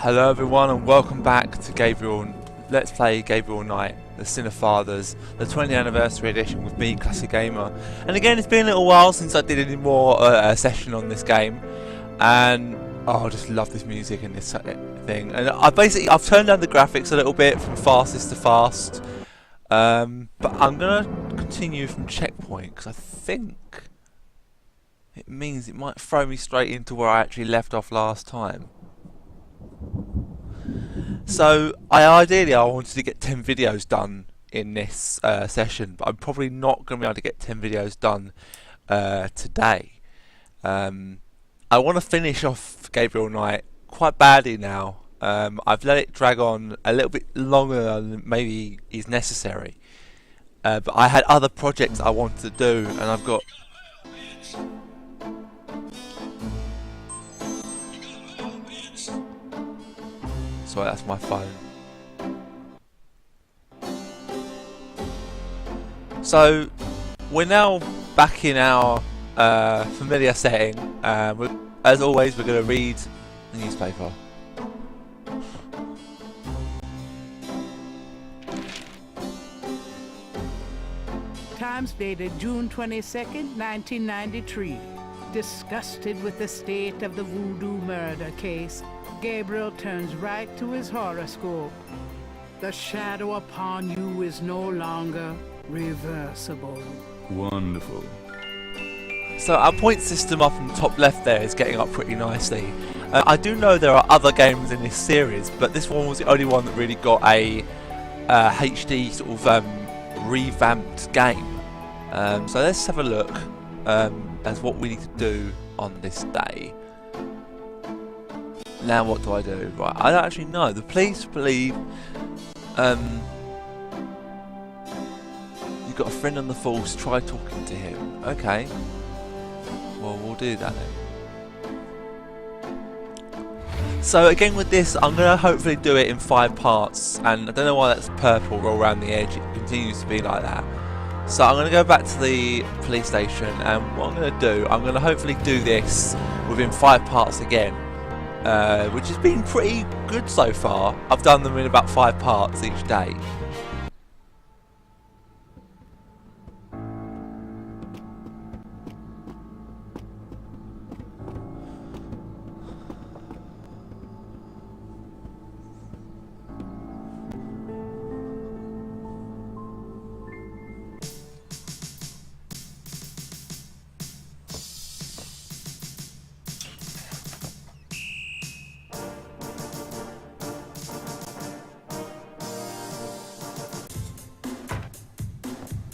Hello everyone and welcome back to Gabriel. Let's play Gabriel Knight, the Sin of Fathers, the 20th anniversary edition with me, Classic Gamer. And again, it's been a little while since I did any more session on this game, and I just love this music and this thing. And I've turned down the graphics a little bit from fastest to fast, but I'm gonna continue from checkpoint because I think it means it might throw me straight into where I actually left off last time. So ideally I wanted to get 10 videos done in this session, but I'm probably not going to be able to get 10 videos done today. I want to finish off Gabriel Knight quite badly now. I've let it drag on a little bit longer than maybe is necessary, but I had other projects I wanted to do, and I've got sorry, that's my phone. So we're now back in our familiar setting. As always, we're going to read the newspaper. Times dated June 22nd, 1993. Disgusted with the state of the voodoo murder case, Gabriel turns right to his horoscope. The shadow upon you is no longer reversible. Wonderful. So our point system up in the top left there is getting up pretty nicely. I do know there are other games in this series, but this one was the only one that really got a HD sort of revamped game. So let's have a look as what we need to do on this day. Now what do I do? Right, I don't actually know. The police believe you've got a friend on the force, try talking to him. Okay. Well, we'll do that then. So again with this, I'm going to hopefully do it in 5 parts, and I don't know why that's purple all around the edge. It continues to be like that. So I'm going to go back to the police station, and what I'm going to do, I'm going to hopefully do this within 5 parts again. Which has been pretty good so far. I've done them in about 5 parts each day.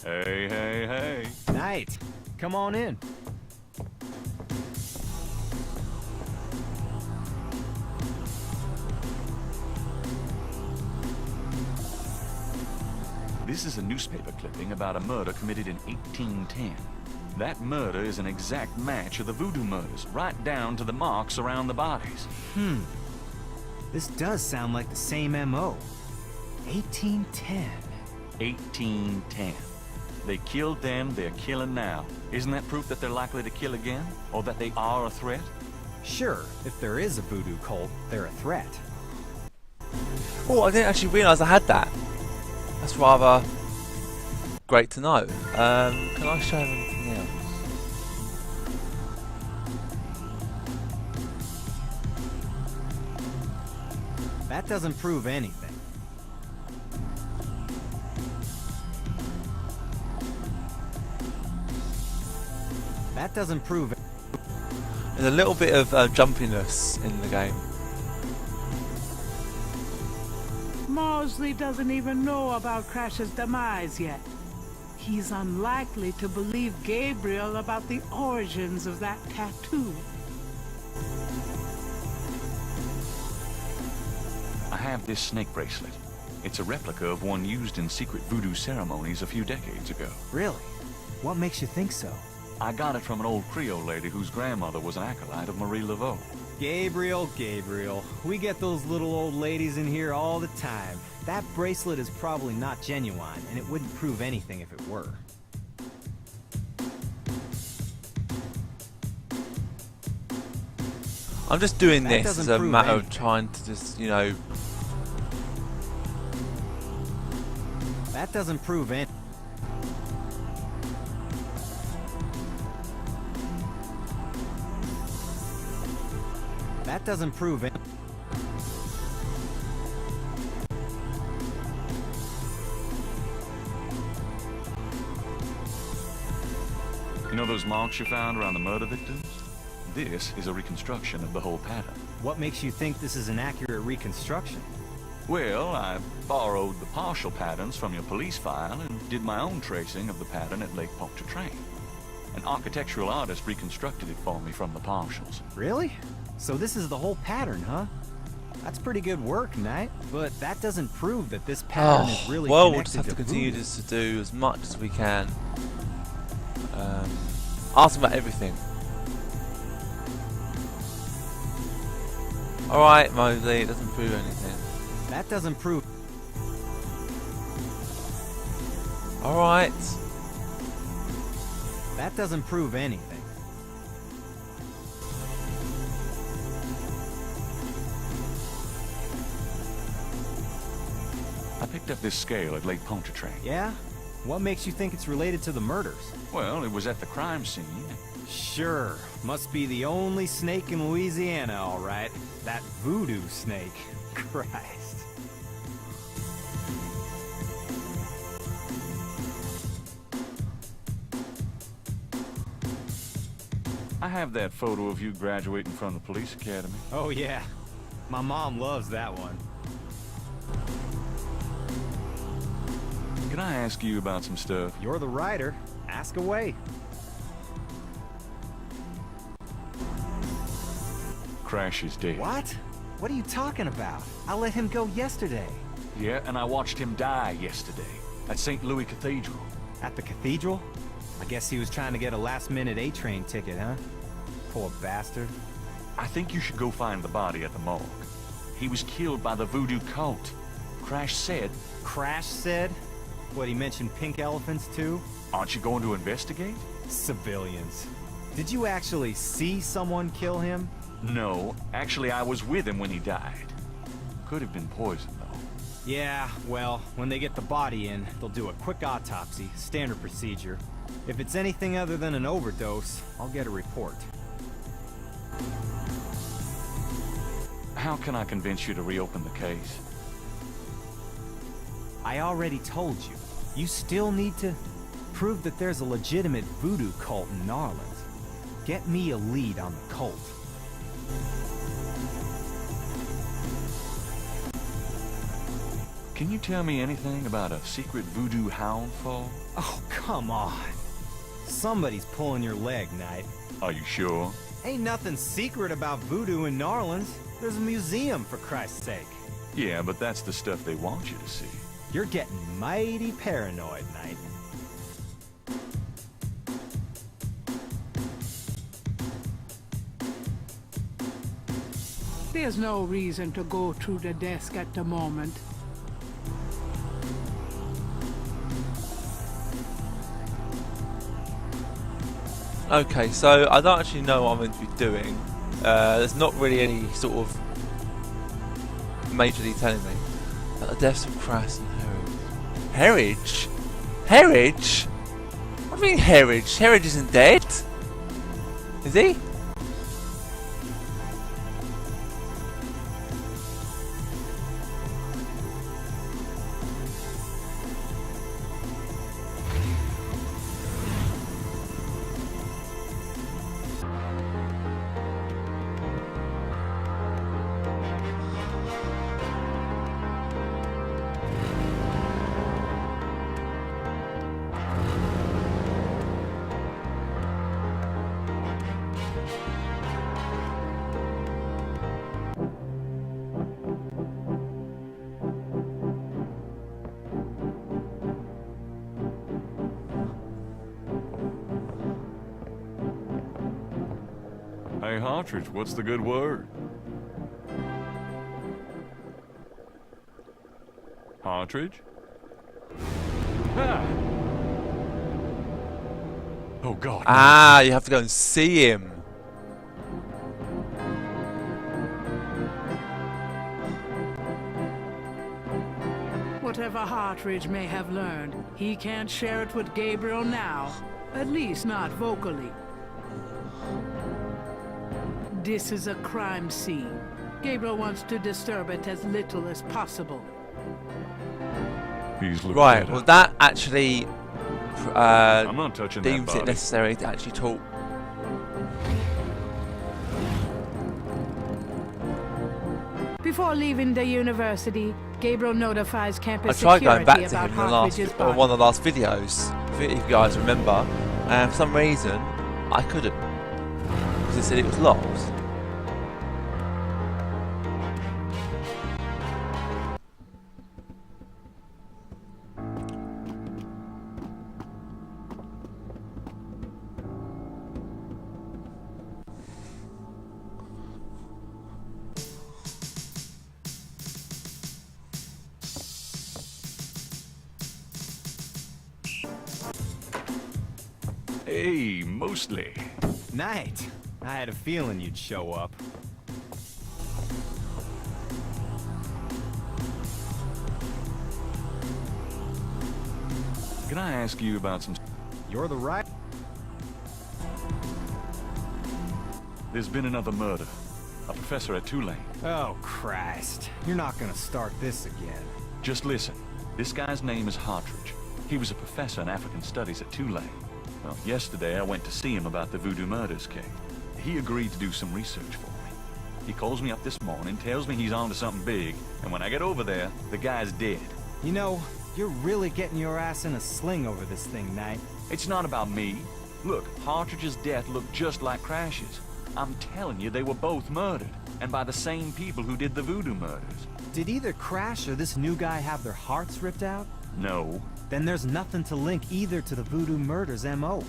Hey, hey, hey. Knight, come on in. This is a newspaper clipping about a murder committed in 1810. That murder is an exact match of the voodoo murders, right down to the marks around the bodies. This does sound like the same M.O. 1810. 1810. They killed then, they're killing now. Isn't that proof that they're likely to kill again? Or that they are a threat? Sure, if there is a voodoo cult, they're a threat. Oh, I didn't actually realise I had that. That's rather great to know. Can I show him anything else? That doesn't prove anything. That doesn't prove it. There's a little bit of jumpiness in the game. Mosley doesn't even know about Crash's demise yet. He's unlikely to believe Gabriel about the origins of that tattoo. I have this snake bracelet. It's a replica of one used in secret voodoo ceremonies a few decades ago. Really? What makes you think so? I got it from an old Creole lady whose grandmother was an acolyte of Marie Laveau. Gabriel, we get those little old ladies in here all the time. That bracelet is probably not genuine, and it wouldn't prove anything if it were. I'm just doing That this doesn't as a prove matter of anything. trying to just, you know... That doesn't prove any. That doesn't prove any. You know those marks you found around the murder victims? This is a reconstruction of the whole pattern. What makes you think this is an accurate reconstruction? Well, I borrowed the partial patterns from your police file and did my own tracing of the pattern at Lake Pontchartrain. An architectural artist reconstructed it for me from the partials. Really? So this is the whole pattern, huh? That's pretty good work, Knight. But that doesn't prove that this pattern is really well, connected we'll just have to continue voodoo. just to do as much as we can. Ask about everything. Alright, Mosley, it doesn't prove anything. That doesn't prove. Alright. That doesn't prove anything. I picked up this scale at Lake Pontchartrain. Yeah? What makes you think it's related to the murders? Well, it was at the crime scene. Sure. Must be the only snake in Louisiana, all right. That voodoo snake. Christ. I have that photo of you graduating from the police academy. Oh, yeah. My mom loves that one. Can I ask you about some stuff? You're the writer. Ask away. Crash is dead. What? What are you talking about? I let him go yesterday. Yeah, and I watched him die yesterday at St. Louis Cathedral. At the cathedral? I guess he was trying to get a last-minute A-train ticket, huh? Poor bastard. I think you should go find the body at the morgue. He was killed by the voodoo cult. Crash said, Crash said? What, he mentioned pink elephants, too? aren't you going to investigate? Civilians. Did you actually see someone kill him? No, actually I was with him when he died. Could have been poison, though. Yeah, well, when they get the body in, they'll do a quick autopsy, standard procedure. If it's anything other than an overdose, I'll get a report. How can I convince you to reopen the case? I already told you. You still need to prove that there's a legitimate voodoo cult in New Orleans. Get me a lead on the cult. Can you tell me anything about a secret voodoo hound fall? Oh, come on. Somebody's pulling your leg, Knight. Are you sure? Ain't nothing secret about voodoo in New Orleans. There's a museum, for Christ's sake. Yeah, but that's the stuff they want you to see. You're getting mighty paranoid, Knight. There's no reason to go through the desk at the moment. Okay, so I don't actually know what I'm meant to be doing. There's not really any sort of majorly telling me. But the deaths of Crass and Herridge. Herridge? What do you mean Herridge? Herridge isn't dead. Is he? Hey, Partridge, what's the good word? Partridge? Ah! Oh, God. Ah, you have to go and see him. Whatever Hartridge may have learned, he can't share it with Gabriel now. At least not vocally. This is a crime scene. Gabriel wants to disturb it as little as possible. He's looking Right, it well up. that actually I'm not touching that deems it body. necessary to actually talk. Before leaving the university, Gabriel notifies I campus tried security going back to about him in the last, Hartridge's or body. one of the last videos, if you guys remember, and for some reason I couldn't, because it said it was locked. Hey, mostly. Knight, I had a feeling you'd show up. Can I ask you about some... You're the right. There's been another murder. A professor at Tulane. Oh, Christ. You're not gonna start this again. Just listen. This guy's name is Hartridge. He was a professor in African Studies at Tulane. Well, yesterday I went to see him about the voodoo murders case. He agreed to do some research for me. He calls me up this morning, tells me he's on to something big, and when I get over there, the guy's dead. You know, you're really getting your ass in a sling over this thing, Knight. It's not about me. Look, Hartridge's death looked just like Crash's. I'm telling you, they were both murdered, and by the same people who did the voodoo murders. Did either Crash or this new guy have their hearts ripped out? No. Then there's nothing to link either to the voodoo murders M.O.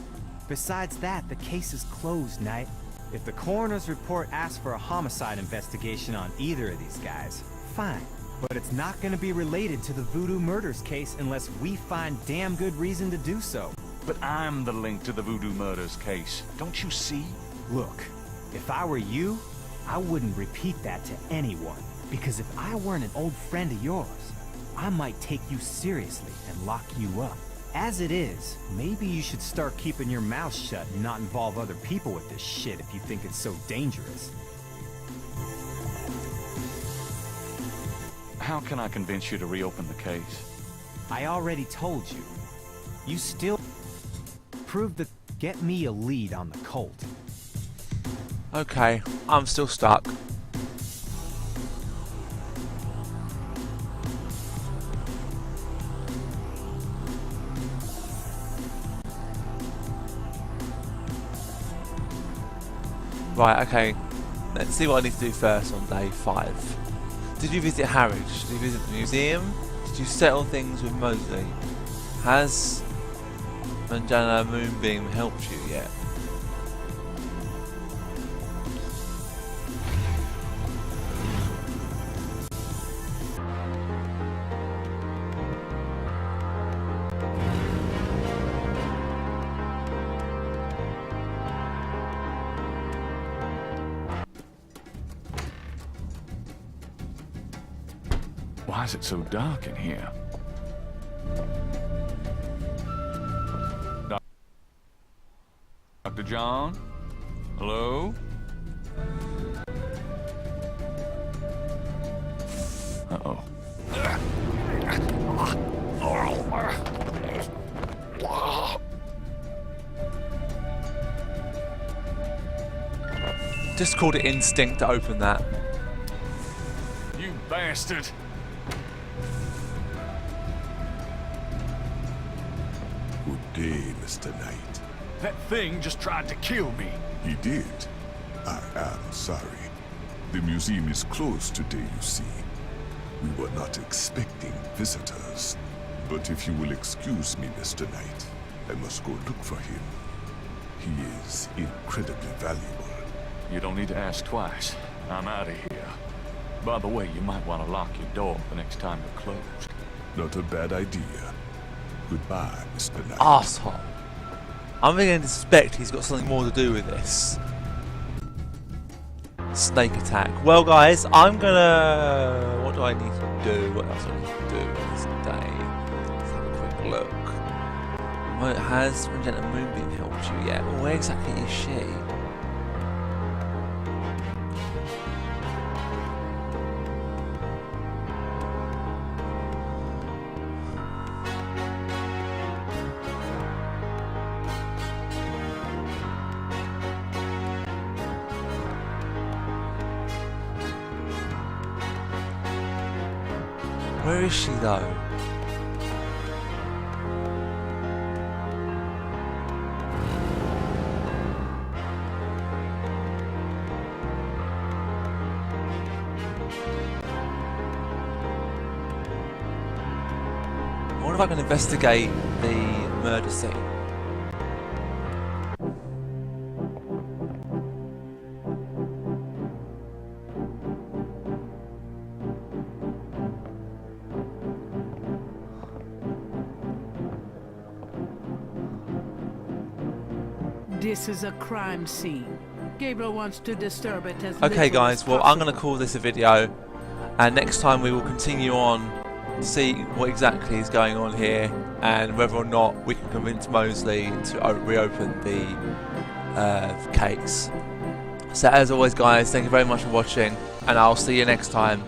Besides that, the case is closed, Knight. If the coroner's report asks for a homicide investigation on either of these guys, fine. But it's not gonna be related to the voodoo murders case unless we find damn good reason to do so. But I'm the link to the voodoo murders case. Don't you see? Look, if I were you, I wouldn't repeat that to anyone. Because if I weren't an old friend of yours, I might take you seriously and lock you up. As it is, maybe you should start keeping your mouth shut and not involve other people with this shit if you think it's so dangerous. How can I convince you to reopen the case? I already told you. You still prove that. Get me a lead on the cult. Okay, I'm still stuck. Right, okay. Let's see what I need to do first on day 5. Did you visit Harwich? Did you visit the museum? Did you settle things with Mosley? Has Manjana Moonbeam helped you yet? Why is it so dark in here? Dr. John? Hello? Uh-oh. Just called it instinct to open that. You bastard! Good day, Mr. Knight. That thing just tried to kill me. He did. I am sorry. The museum is closed today, you see. We were not expecting visitors. But if you will excuse me, Mr. Knight, I must go look for him. He is incredibly valuable. You don't need to ask twice. I'm out of here. By the way, you might want to lock your door the next time you're closed. Not a bad idea. Goodbye, Mr. Knight. Arsehole. I'm beginning to suspect he's got something more to do with this. Snake attack. Well guys, I'm gonna... What do I need to do? What else do I need to do this day? Has Magenta Moonbeam helped you yet? Or where exactly is she? Where is she though? I wonder if I can investigate the murder scene. This is a crime scene. Gabriel wants to disturb it as Okay little guys, as well I'm going to possible. call this a video, and next time we will continue on to see what exactly is going on here and whether or not we can convince Mosley to reopen the case. So as always guys, thank you very much for watching, and I'll see you next time.